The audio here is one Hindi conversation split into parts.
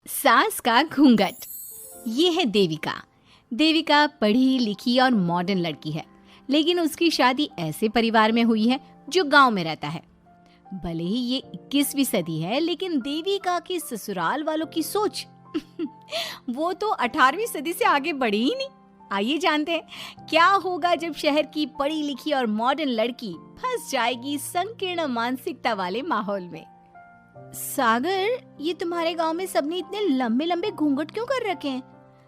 सास का घूंघट। ये है देविका। देविका पढ़ी लिखी और मॉडर्न लड़की है, लेकिन उसकी शादी ऐसे परिवार में हुई है जो गांव में रहता है। भले ही ये 21वीं सदी है, लेकिन देविका की ससुराल वालों की सोच वो तो 18वीं सदी से आगे बढ़ी ही नहीं। आइए जानते हैं क्या होगा जब शहर की पढ़ी लिखी और मॉडर्न लड़की फंस जाएगी संकीर्ण मानसिकता वाले माहौल में। सागर, ये तुम्हारे गांव में सबने इतने लंबे लंबे घूंघट क्यों कर रखे हैं?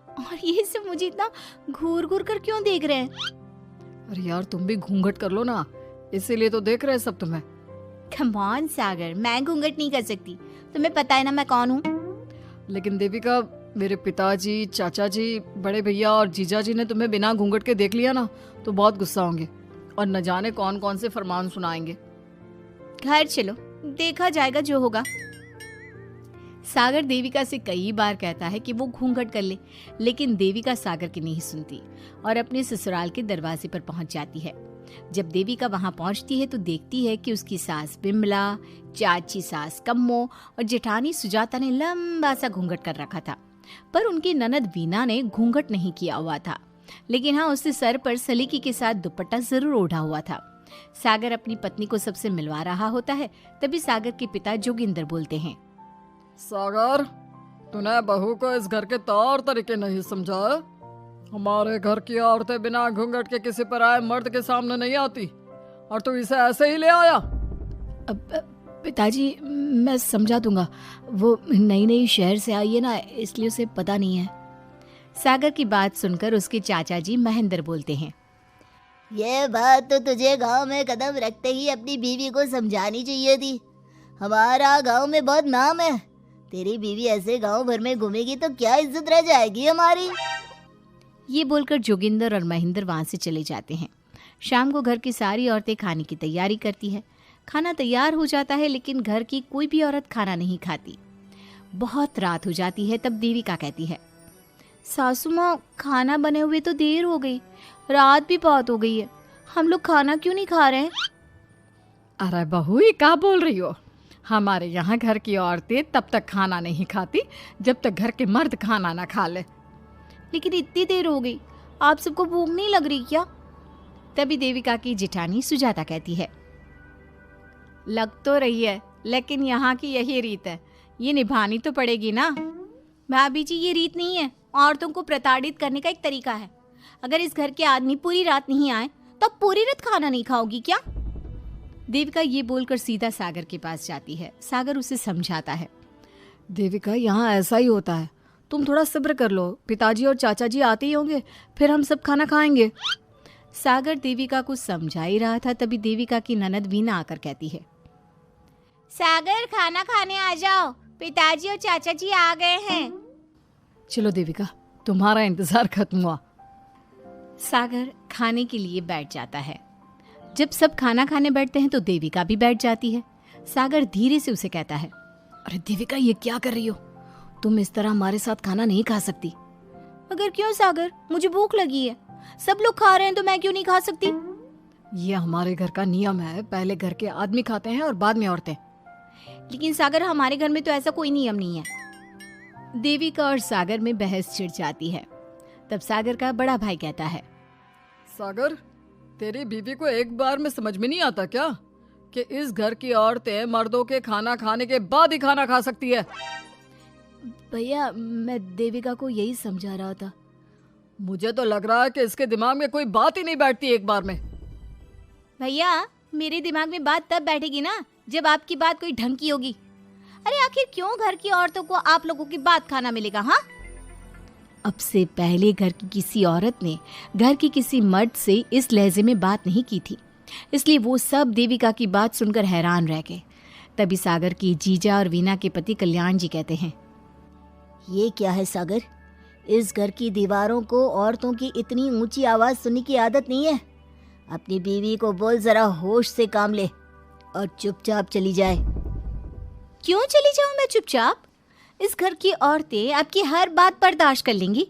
और ये सब मुझे इतना घूर घूर कर क्यों देख रहे हैं? अरे यार, तुम भी घूंघट कर लो ना, इसीलिए तो देख रहे हैं सब तुम्हें। कम ऑन सागर, मैं घूंघट नहीं कर सकती। तुम्हें पता है ना मैं कौन हूँ। लेकिन देविका, मेरे पिताजी, चाचा जी, बड़े भैया और जीजा जी ने तुम्हें बिना घूंघट के देख लिया ना तो बहुत गुस्सा होंगे और न जाने कौन कौन से फरमान सुनाएंगे। घर चलो, देखा जाएगा जो होगा। सागर देविका से कई बार कहता है कि वो घूंघट कर ले, लेकिन देविका सागर की नहीं सुनती और अपने ससुराल के दरवाजे पर पहुंच जाती है। जब देविका वहां पहुंचती है तो देखती है कि उसकी सास बिमला, चाची सास कम्मो और जेठानी सुजाता ने लंबा सा घूंघट कर रखा था, पर उनकी ननद वीना ने घूंघट नहीं किया हुआ था। लेकिन हाँ, उसने सर पर सलीकी के साथ दुपट्टा जरूर ओढ़ा हुआ था। सागर अपनी पत्नी को सबसे मिलवा रहा होता है, तभी सागर के पिता जोगिंदर बोलते हैं, सागर, तूने बहू को इस घर के तौर तरीके नहीं समझा। हमारे घर की औरतें बिना घूंघट के किसी पर आए मर्द के सामने नहीं आती और तू इसे ऐसे ही ले आया। पिताजी, मैं समझा दूंगा। वो नई नई शहर से आई है ना, इसलिए उसे पता नहीं है। सागर की बात सुनकर उसके चाचा जी महेंद्र बोलते हैं, ये बात तो तुझे गांव में कदम रखते ही अपनी बीवी को समझानी चाहिए थी। हमारा गांव में बहुत नाम है। तेरी बीवी ऐसे गांव भर में घूमेगी तो क्या इज्जत रह जाएगी हमारी। ये बोलकर जोगिंदर और महेंद्र वहां से चले जाते हैं। शाम को घर की सारी औरतें खाने की तैयारी करती है। खाना तैयार हो जाता है, लेकिन घर की कोई भी औरत खाना नहीं खाती। बहुत रात हो जाती है, तब देविका कहती है, सासू माँ, खाना बने हुए तो देर हो गई, रात भी बहुत हो गई है, हम लोग खाना क्यों नहीं खा रहे हैं? अरे बहू, ये क्या बोल रही हो? हमारे यहाँ घर की औरतें तब तक खाना नहीं खाती जब तक घर के मर्द खाना ना खा ले। लेकिन इतनी देर हो गई, आप सबको भूख नहीं लग रही क्या? तभी देविका की जेठानी सुजाता कहती है, लग तो रही है, लेकिन यहाँ की यही रीत है, ये निभानी तो पड़ेगी ना। भाभी जी, ये रीत नहीं है, औरतों को प्रताड़ित करने का एक तरीका है। अगर इस घर के आदमी पूरी रात नहीं आए तो आप पूरी रात खाना नहीं खाओगी क्या? देविका ये बोलकर सीधा सागर के पास जाती है। सागर उसे समझाता है, देविका, यहाँ ऐसा ही होता है, तुम थोड़ा सब्र कर लो, पिताजी और चाचा जी आते ही होंगे, फिर हम सब खाना खाएंगे। सागर देविका को समझा ही रहा था, तभी देविका की ननद वीना आकर कहती है, सागर, खाना खाने आ जाओ, पिताजी और चाचा जी आ गए हैं। चलो देविका, तुम्हारा इंतजार खत्म हुआ। सागर खाने के लिए बैठ जाता है। जब सब खाना खाने बैठते हैं तो देविका भी बैठ जाती है। सागर धीरे से उसे कहता है, अरे देविका, ये क्या कर रही हो? तुम इस तरह हमारे साथ खाना नहीं खा सकती। मगर क्यों सागर, मुझे भूख लगी है, सब लोग खा रहे हैं तो मैं क्यों नहीं खा सकती? ये हमारे घर का नियम है, पहले घर के आदमी खाते हैं और बाद में औरतें। लेकिन सागर, हमारे घर में तो ऐसा कोई नियम नहीं है। देविका और सागर में बहस छिड़ जाती है। तब सागर का बड़ा भाई कहता है, सागर, तेरी बीवी को एक बार में समझ में नहीं आता क्या कि इस घर की औरतें मर्दों के खाना खाने के बाद ही खाना खा सकती है? भैया, मैं देविका को यही समझा रहा था। मुझे तो लग रहा है कि इसके दिमाग में कोई बात ही नहीं बैठती एक बार में। भैया, मेरे दिमाग में बात तब बैठेगी ना जब आपकी बात कोई ढंग की होगी। अरे आखिर क्यों घर की औरतों को आप लोगों की बात खाना मिलेगा? हाँ, अब से पहले घर की किसी औरत ने घर की किसी मर्द से इस लहजे में बात नहीं की थी, इसलिए वो सब देविका की बात सुनकर हैरान रह गए। तभी सागर की जीजा और वीना के पति कल्याण जी कहते हैं, ये क्या है सागर, इस घर की दीवारों को औरतों की इतनी ऊंची आवाज सुनने की आदत नहीं है। अपनी बीवी को बोल जरा होश से काम ले और चुपचाप चली जाए। क्यों चली जाऊं मैं चुपचाप? इस घर की औरतें आपकी हर बात बर्दाश्त कर लेंगी,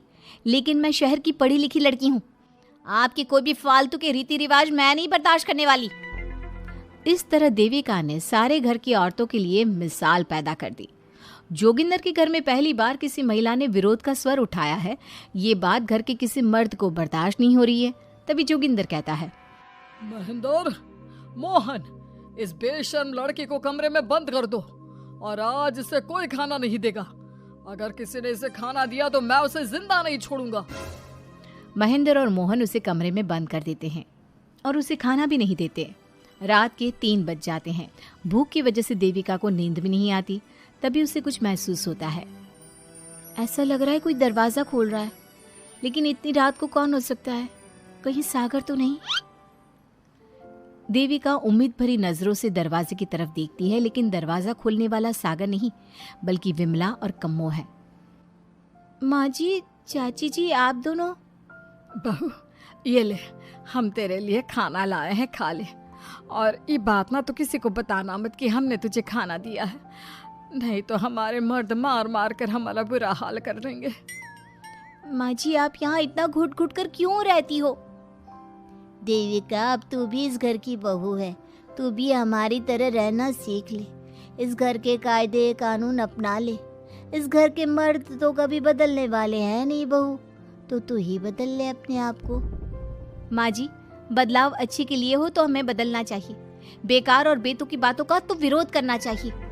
लेकिन मैं शहर की पढ़ी लिखी लड़की हूँ। आपके कोई भी फालतू के रीति रिवाज मैं नहीं बर्दाश्त करने वाली। इस तरह देविका ने सारे घर की औरतों के लिए मिसाल पैदा कर दी। जोगिंदर के घर में पहली बार किसी महिला ने विरोध का स्वर उठाया है, ये बात घर के किसी मर्द को बर्दाश्त नहीं हो रही है। तभी जोगिंदर कहता है, महेंद्र, मोहन, इस बेशर्म लड़की को कमरे में बंद कर दो और आज इसे कोई खाना नहीं देगा। अगर किसी ने इसे खाना दिया तो मैं उसे जिंदा नहीं छोड़ूंगा। महेंद्र और मोहन उसे कमरे में बंद कर देते हैं और उसे खाना भी नहीं देते। रात के 3 बज जाते हैं। भूख की वजह से देविका को नींद भी नहीं आती। तभी उसे कुछ महसूस होता है। ऐसा लग रहा है कोई दरवाजा खोल रहा है, लेकिन इतनी रात को कौन हो सकता है? कहीं सागर तो नहीं? देविका उम्मीद भरी नजरों से दरवाजे की तरफ देखती है, लेकिन दरवाजा खोलने वाला सागर नहीं बल्कि विमला और कम्मो है। माँ जी, चाची जी, आप दोनों? बहू, ये ले, हम तेरे लिए खाना लाए हैं, खा ले। और ये बात ना तो किसी को बताना मत कि हमने तुझे खाना दिया है, नहीं तो हमारे मर्द मार मार कर हमारा बुरा हाल कर देंगे। माँ जी, आप यहाँ इतना घुट घुट कर क्यों रहती हो? देविका, अब तू भी इस घर की बहू है, तू भी हमारी तरह रहना सीख ले। इस घर के कायदे कानून अपना ले। इस घर के मर्द तो कभी बदलने वाले हैं नहीं बहू, तो तू ही बदल ले अपने आप को। माँ जी, बदलाव अच्छे के लिए हो तो हमें बदलना चाहिए, बेकार और बेतुकी बातों का तो विरोध करना चाहिए।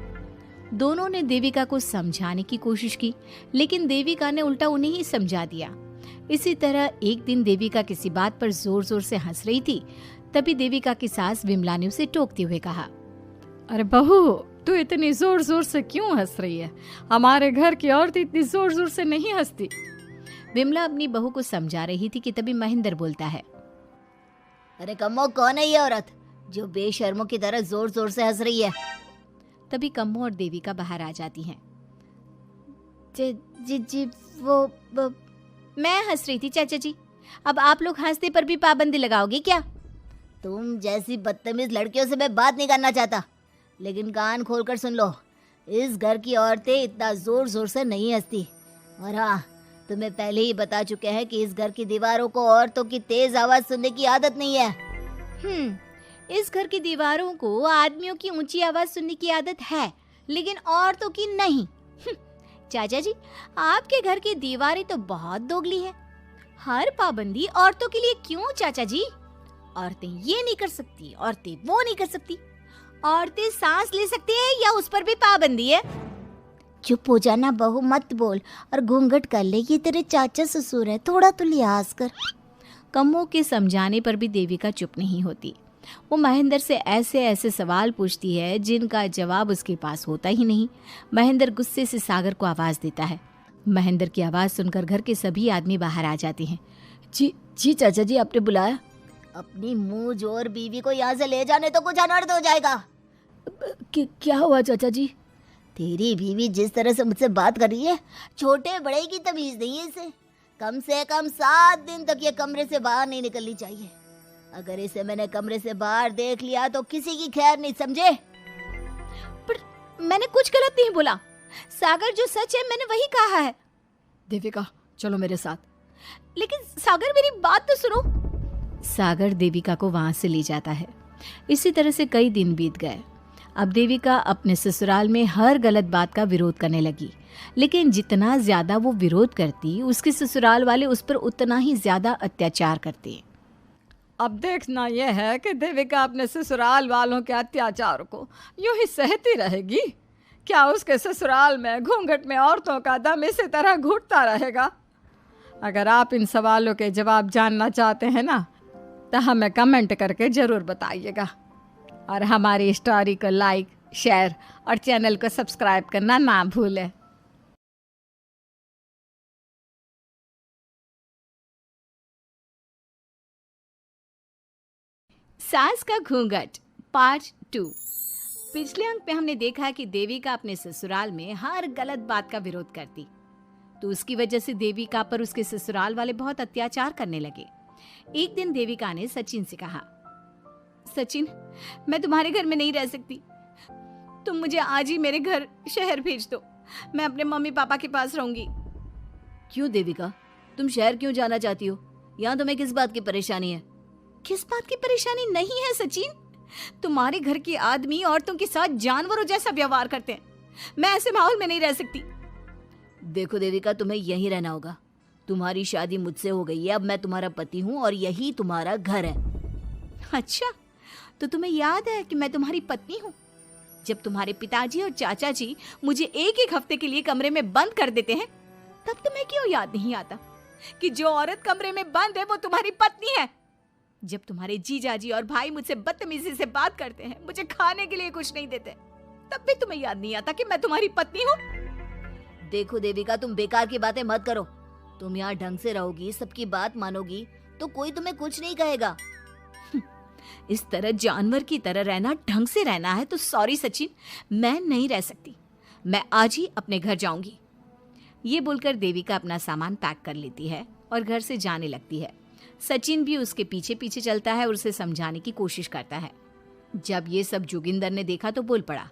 दोनों ने देविका को समझाने की कोशिश की, लेकिन देविका ने उल्टा उन्हें ही समझा दिया। इसी तरह एक दिन देविका किसी बात पर जोर जोर से हंस रही थी। तभी देविका की सास विमला ने उसे टोकते हुए कहा, अरे बहू, तू इतनी जोर जोर से क्यों हंस रही है? हमारे घर की औरत इतनी जोर जोर से नहीं हंसती। विमला अपनी बहू को समझा रही थी कि तभी महेंद्र बोलता है, अरे कम्मो, कौन है ये औरत जो बेशर्मों की तरह जोर जोर से हंस रही है? तभी कम्मो और देविका बाहर आ जाती हैं। जी वो मैं हंस रही थी चाचा जी, अब आप लोग हंसने पर भी पाबंदी लगाओगे क्या? तुम जैसी बदतमीज लड़कियों से मैं बात नहीं करना चाहता, लेकिन कान खोलकर सुन लो, इस घर की औरतें इतना जोर जोर से नहीं हंसती। और हाँ, तुम्हें पहले ही बता चुके हैं कि इस घर की दीवारों को औरतों की तेज आवाज सुनने की आदत नहीं है। इस घर की दीवारों को आदमियों की ऊंची आवाज सुनने की आदत है, लेकिन औरतों की नहीं। चाचा जी, आपके घर की दीवारें तो बहुत दोगली है। हर पाबंदी औरतों के लिए क्यों चाचा जी? औरतें ये नहीं कर सकती, औरतें वो नहीं कर सकती, औरतें सांस ले सकती है या उस पर भी पाबंदी है? चुप हो जाना बहू, मत बोल और घूंघट कर ले, ये तेरे चाचा ससुर है, थोड़ा तो लिहाज कर। कम्मो के समझाने पर भी देविका चुप नहीं होती। वो महेंद्र से ऐसे ऐसे सवाल पूछती है जिनका जवाब उसके पास होता ही नहीं। महेंद्र गुस्से से सागर को आवाज देता है। महेंद्र की आवाज सुनकर घर के सभी आदमी बाहर आ जाते हैं। जी चाचा जी, आपने बुलाया? अपनी मुंह जोर बीवी को यहाँ से ले जाने तो कुछ अनर्थ हो जाएगा। क्या हुआ चाचा जी? तेरी बीवी जिस तरह से मुझसे बात कर रही है, छोटे बड़े की तमीज नहीं है इसे। कम से कम 7 दिन तक ये कमरे से बाहर नहीं निकलनी चाहिए। अगर इसे मैंने कमरे से बाहर देख लिया तो किसी की खैर नहीं, समझे? पर मैंने कुछ गलत नहीं बोला। सागर, जो सच है मैंने वही कहा है। देविका, चलो मेरे साथ। लेकिन सागर, मेरी बात तो सुनो। सागर देविका को वहां से ले जाता है। इसी तरह से कई दिन बीत गए। अब देविका अपने ससुराल में हर गलत बात का विरोध करने लगी, लेकिन जितना ज्यादा वो विरोध करती, उसके ससुराल वाले उस पर उतना ही ज्यादा अत्याचार करते। अब देखना यह है कि देविका अपने ससुराल वालों के अत्याचार को यूं ही सहती रहेगी। क्या उसके ससुराल में घूंघट में औरतों का दम इसी तरह घुटता रहेगा? अगर आप इन सवालों के जवाब जानना चाहते हैं ना, तो हमें कमेंट करके ज़रूर बताइएगा। और हमारी स्टोरी को लाइक, शेयर और चैनल को सब्सक्राइब करना ना भूलें। सास का घूंघट पार्ट 2। पिछले अंक में हमने देखा कि देविका अपने ससुराल में हर गलत बात का विरोध करती, तो उसकी वजह से देविका पर उसके ससुराल वाले बहुत अत्याचार करने लगे। एक दिन देविका ने सचिन से कहा, सचिन, मैं तुम्हारे घर में नहीं रह सकती, तुम मुझे आज ही मेरे घर शहर भेज दो, मैं अपने मम्मी पापा के पास रहूंगी। क्यों देविका, तुम शहर क्यों जाना चाहती हो? यहाँ तुम्हें किस बात की परेशानी है? किस बात की परेशानी नहीं है सचिन, तुम्हारे घर के आदमी औरतों के साथ जानवरों जैसा व्यवहार करते हैं। मैं ऐसे माहौल में नहीं रह सकती। देखो देविका, तुम्हें यहीं रहना होगा। तुम्हारी शादी मुझसे हो गई है, अब मैं तुम्हारा पति हूँ और यही तुम्हारा घर है। अच्छा, तो तुम्हें याद है कि मैं तुम्हारी पत्नी हूँ? जब तुम्हारे पिताजी और चाचा जी मुझे एक एक हफ्ते के लिए कमरे में बंद कर देते हैं, तब तुम्हें क्यों याद नहीं आता कि जो औरत कमरे में बंद है वो तुम्हारी पत्नी है? जब तुम्हारे जीजाजी और भाई मुझसे बदतमीजी से बात करते हैं, मुझे खाने के लिए कुछ नहीं देते, तब भी तुम्हें याद नहीं आता कि मैं तुम्हारी पत्नी हूँ? देखो देविका, तुम बेकार की बातें मत करो। तुम यहाँ ढंग से रहोगी, सबकी बात मानोगी, तो कोई तुम्हें कुछ नहीं कहेगा। इस तरह जानवर की तरह रहना, ढंग से रहना है तो सॉरी सचिन, मैं नहीं रह सकती। मैं आज ही अपने घर जाऊंगी। ये बोलकर देविका अपना सामान पैक कर लेती है और घर से जाने लगती है। सचिन भी उसके पीछे पीछे चलता है और उसे समझाने की कोशिश करता है। जब ये सब जोगिंदर ने देखा तो बोल पड़ा,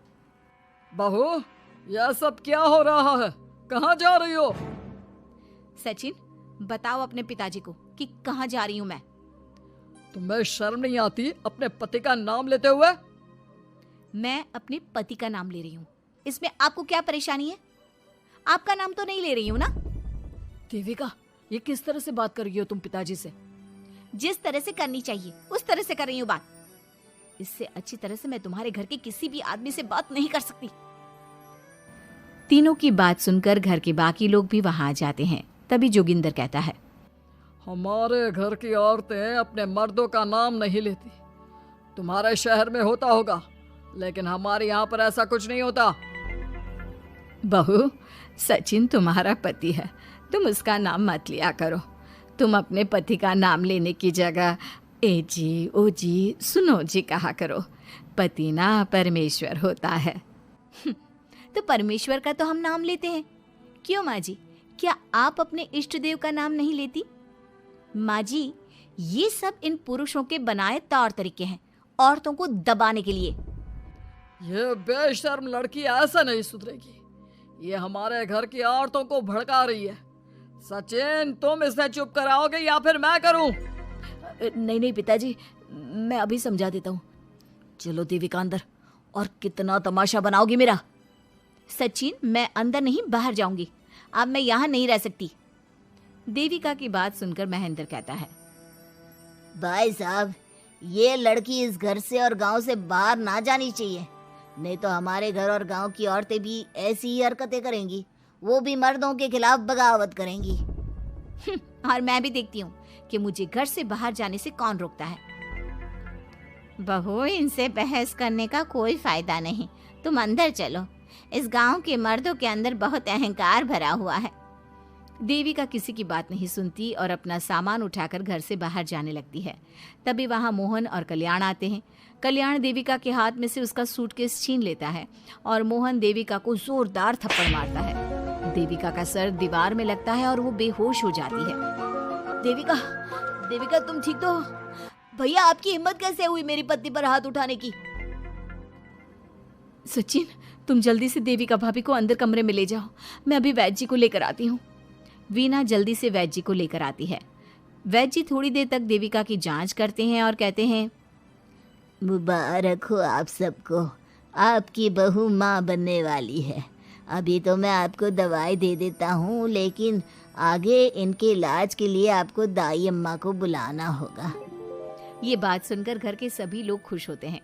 बहू, यह सब क्या हो रहा है? कहाँ जा रही हो? सचिन, बताओ अपने पिताजी को कि कहाँ जा रही हूँ मैं। तुम्हें शर्म नहीं आती अपने पति का नाम लेते हुए? मैं अपने पति का नाम ले रही हूँ, इसमें आपको क्या परेशानी है? आपका नाम तो नहीं ले रही हूँ ना? देविका, ये किस तरह से बात कर रही हो तुम पिताजी से? जिस तरह से करनी चाहिए उस तरह से कर रही हूँ बात। इससे अच्छी तरह से मैं तुम्हारे घर के किसी भी आदमी से बात नहीं कर सकती। तीनों की बात सुनकर घर के बाकी लोग भी वहां आ जाते हैं। तभी जोगिंदर कहता है, हमारे घर की औरतें अपने मर्दों का नाम नहीं लेती। तुम्हारे शहर में होता होगा, लेकिन हमारे यहाँ पर ऐसा कुछ नहीं होता। बहू, सचिन तुम्हारा पति है, तुम उसका नाम मत लिया करो। तुम अपने पति का नाम लेने की जगह ए जी, ओ जी, सुनो जी कहा करो। पति ना परमेश्वर होता है। तो परमेश्वर का तो हम नाम लेते हैं। क्यों माँ जी, क्या आप अपने इष्ट देव का नाम नहीं लेती? माँ जी, ये सब इन पुरुषों के बनाए तौर तरीके हैं, औरतों को दबाने के लिए। ये बेशर्म लड़की ऐसा नहीं सुधरेगी। ये हमारे घर की औरतों को भड़का रही है। सचिन, तुम इसे चुप कराओगे या फिर मैं करूं? नहीं नहीं पिताजी, मैं अभी समझा देता हूँ। चलो देविका अंदर, और कितना तमाशा बनाओगी मेरा। सचिन, मैं अंदर नहीं बाहर जाऊंगी। अब मैं यहाँ नहीं रह सकती। देविका की बात सुनकर महेंद्र कहता है, भाई साहब, ये लड़की इस घर से और गांव से बाहर ना जानी चाहिए, नहीं तो हमारे घर और गांव की औरतें भी ऐसी ही हरकतें करेंगी। वो भी मर्दों के खिलाफ बगावत करेंगी। और मैं भी देखती हूँ कि मुझे घर से बाहर जाने से कौन रोकता है। बहू, इनसे बहस करने का कोई फायदा नहीं। तुम अंदर चलो। इस गांव के मर्दों के अंदर बहुत अहंकार भरा हुआ है। देविका किसी की बात नहीं सुनती और अपना सामान उठाकर घर से बाहर जाने लगती है। तभी वहां मोहन और कल्याण आते हैं। कल्याण देविका के हाथ में से उसका सूटकेस छीन लेता है और मोहन देविका को जोरदार थप्पड़ मारता है। देविका का सर दीवार में लगता है और वो बेहोश हो जाती है। देविका, देविका तुम ठीक तो हो? भैया, आपकी हिम्मत कैसे हुई मेरी पत्नी पर हाथ उठाने की? सचिन, तुम जल्दी से देविका भाभी को अंदर कमरे में ले जाओ। मैं अभी वैद्य जी को लेकर आती हूँ। वीना जल्दी से वैद्य जी को लेकर आती है। वैद्य जी थोड़ी देर तक देविका की जांच करते हैं और कहते हैं, मुबारक हो आप सबको, आपकी बहू माँ बनने वाली है। अभी तो मैं आपको दवाई दे देता हूँ, लेकिन आगे इनके इलाज के लिए आपको दाई अम्मा को बुलाना होगा। ये बात सुनकर घर के सभी लोग खुश होते हैं।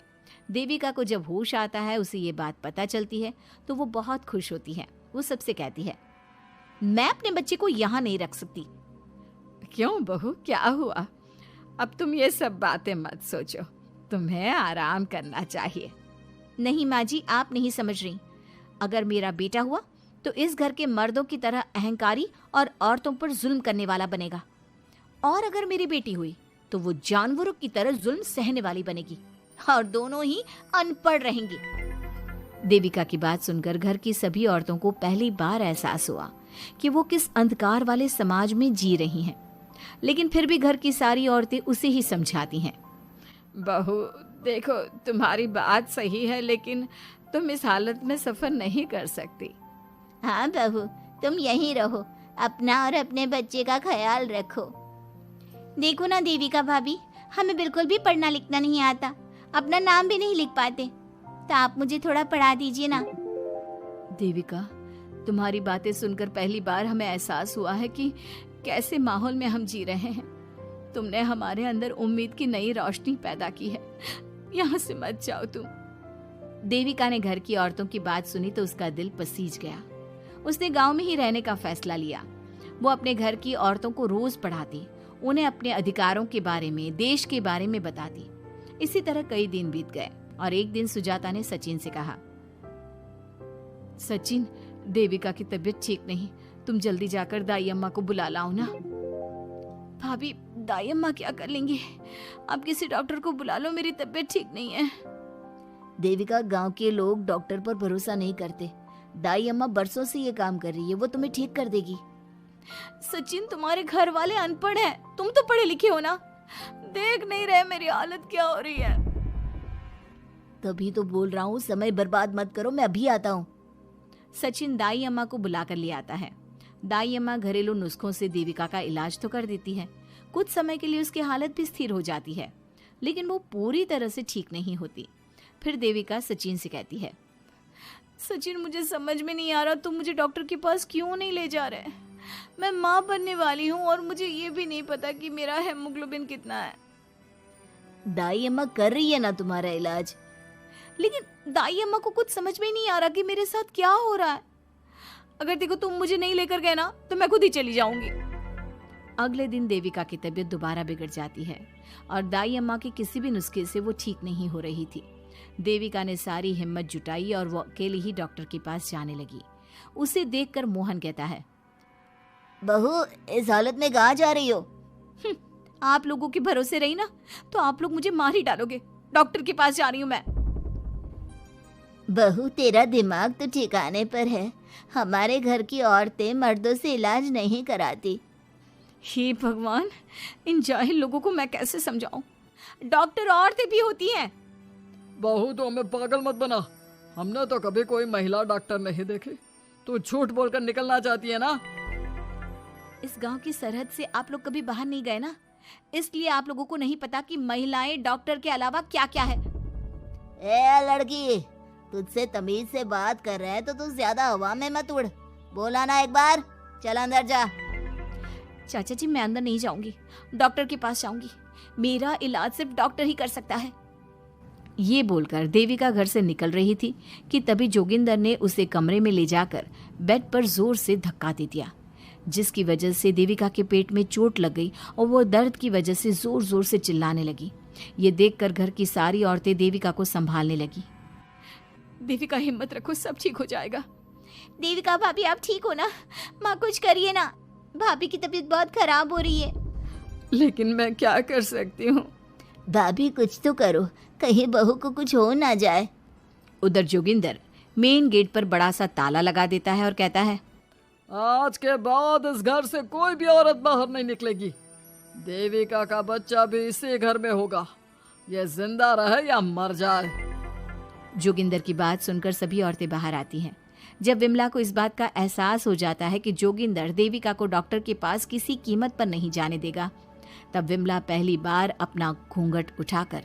देविका को जब होश आता है, उसे ये बात पता चलती है तो वो बहुत खुश होती है। वो सबसे कहती है, मैं अपने बच्चे को यहाँ नहीं रख सकती। क्यों बहू, क्या हुआ? अब तुम ये सब बातें मत सोचो, तुम्हें आराम करना चाहिए। नहीं माँ जी, आप नहीं समझ रही। अगर मेरा बेटा हुआ तो इस घर के मर्दों की तरह अहंकारी और औरतों पर जुल्म करने वाला बनेगा, और अगर मेरी बेटी हुई तो वो जानवरों की तरह जुल्म सहने वाली बनेगी, और दोनों ही अनपढ़ रहेंगी। देविका की बात सुनकर घर की सभी औरतों को पहली बार एहसास हुआ कि वो किस अंधकार वाले समाज में जी रही हैं। लेकिन फिर भी घर की सारी औरतें उसे ही समझाती हैं। बहू देखो, तुम्हारी बात सही है, लेकिन तुम इस हालत में सफर नहीं कर सकती। हाँ बहू, तुम यहीं रहो, अपना और अपने बच्चे का ख्याल रखो। देखो ना देविका भाभी, हमें बिल्कुल भी पढ़ना लिखना नहीं आता, अपना नाम भी नहीं लिख पाते, तो आप मुझे थोड़ा पढ़ा दीजिए ना। देविका, तुम्हारी बातें सुनकर पहली बार हमें एहसास हुआ है कि कैसे माहौल में हम जी रहे हैं। तुमने हमारे अंदर उम्मीद की नई रोशनी पैदा की है। यहाँ से मत जाओ तुम। देविका ने घर की औरतों की बात सुनी तो उसका दिल पसीज गया। उसने गांव में ही रहने का फैसला लिया। वो अपने घर की औरतों को रोज पढ़ाती, उन्हें अपने अधिकारों के बारे में, देश के बारे में बताती। इसी तरह कई दिन बीत गए और एक दिन सुजाता ने सचिन से कहा, सचिन, देविका की तबीयत ठीक नहीं, तुम जल्दी जाकर दाई अम्मा को बुला लाओ ना। भाभी, दाई अम्मा क्या कर लेंगी? आप किसी डॉक्टर को बुला लो, मेरी तबीयत ठीक नहीं है। देविका, गांव के लोग डॉक्टर पर भरोसा नहीं करते। दाई अम्मा बरसों से ये काम कर रही है, वो तुम्हें ठीक कर देगी। सचिन, तुम्हारे घर वाले अनपढ़ हैं, तुम तो पढ़े लिखे हो ना। देख नहीं रहे मेरी हालत क्या हो रही है। तभी तो बोल रहा हूँ, समय बर्बाद मत करो, मैं अभी आता हूँ। सचिन दाई अम्मा को बुलाकर ले आता है। दाई अम्मा घरेलू नुस्खों से देविका का इलाज तो कर देती है। कुछ समय के लिए उसकी हालत भी स्थिर हो जाती है, लेकिन वो पूरी तरह से ठीक नहीं होती। फिर देविका सचिन से कहती है, सचिन, मुझे समझ में नहीं आ रहा तुम मुझे डॉक्टर के पास क्यों नहीं ले जा रहे। मैं माँ बनने वाली हूँ और मुझे ये भी नहीं पता कि मेरा हेमोग्लोबिन कितना है। दाई अम्मा कर रही है ना तुम्हारा इलाज। लेकिन दाई अम्मा को कुछ समझ में ही नहीं आ रहा कि मेरे साथ क्या हो रहा है। अगर देखो तुम मुझे नहीं लेकर गए ना तो मैं खुद ही चली जाऊंगी। अगले दिन देविका की तबीयत दोबारा बिगड़ जाती है और दाई अम्मा के किसी भी नुस्खे से वो ठीक नहीं हो रही थी। देविका ने सारी हिम्मत जुटाई और वो अकेले ही डॉक्टर के पास जाने लगी। उसे देखकर मोहन कहता है, बहू, इस हालत में कहाँ जा रही हो? आप लोगों के भरोसे रही ना तो आप लोग मुझे मार ही डालोगे। डॉक्टर के पास जा रही हूँ मैं। बहू, तेरा दिमाग तो ठिकाने पर है। हमारे घर की औरतें मर्दों से इलाज नहीं कराती। हे भगवान, इन जाहिल लोगों को मैं कैसे समझाऊं? डॉक्टर औरतें भी होती हैं। बहू, तो हमें पागल मत बना। हमने तो कभी कोई महिला डॉक्टर नहीं देखी। तू झूठ बोलकर निकलना चाहती है ना? इस गांव की सरहद से आप लोग कभी बाहर नहीं गए ना, इसलिए आप लोगों को नहीं पता कि महिलाएं डॉक्टर के अलावा क्या क्या है। ए लड़की, तुझसे तमीज से बात कर रहे हैं तो तू ज्यादा हवा में मत उड़। बोला ना एक बार, चल अंदर जा। चाचा जी, मैं अंदर नहीं जाऊंगी, डॉक्टर के पास जाऊंगी। मेरा इलाज सिर्फ डॉक्टर ही कर सकता है। ये बोलकर देविका घर से निकल रही थी कि तभी जोगिंदर ने उसे कमरे में ले जाकर बेड पर जोर से धक्का दे दिया, जिसकी वजह से देविका के पेट में चोट लग गई और वो दर्द की वजह से जोर जोर से चिल्लाने लगी। ये देखकर घर की सारी औरतें देविका को संभालने लगी। देविका, हिम्मत रखो, सब ठीक हो जाएगा। देविका भाभी, आप ठीक हो ना? माँ, कुछ करिए ना, भाभी की तबीयत बहुत खराब हो रही है। लेकिन मैं क्या कर सकती हूँ? भाभी, कुछ तो करो, कहीं बहू को कुछ हो ना जाए। उधर जोगिंदर मेन गेट पर बड़ा सा ताला लगा देता है और कहता है, आज के बाद इस घर से कोई भी औरत बाहर नहीं निकलेगी। देविका का बच्चा भी इसी घर में होगा, ये जिंदा रहे या मर जाए। जोगिंदर की बात सुनकर सभी औरतें बाहर आती हैं। जब विमला को इस बात का एहसास हो जाता है कि जोगिंदर देविका को डॉक्टर के पास किसी कीमत पर नहीं जाने देगा, तब विमला पहली बार अपना घूंघट उठाकर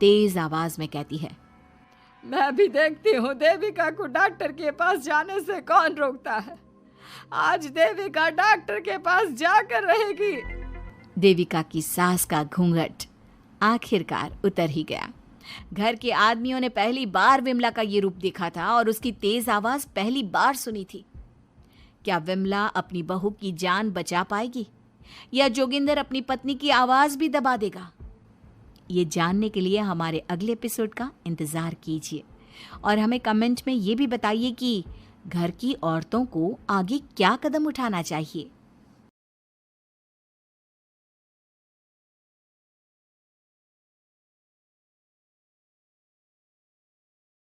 तेज आवाज में कहती है, मैं भी देखती हूँ देविका को डॉक्टर के पास जाने से कौन रोकता है। आज देविका डॉक्टर के पास जाकर रहेगी। देविका की सास का घूंघट आखिरकार उतर ही गया। घर के आदमियों ने पहली बार विमला का ये रूप देखा था और उसकी तेज आवाज पहली बार सुनी थी। क्या विमला अपनी बहू की जान बचा पाएगी या जोगिंदर अपनी पत्नी की आवाज भी दबा देगा? ये जानने के लिए हमारे अगले एपिसोड का इंतजार कीजिए और हमें कमेंट में ये भी बताइए कि घर की औरतों को आगे क्या कदम उठाना चाहिए।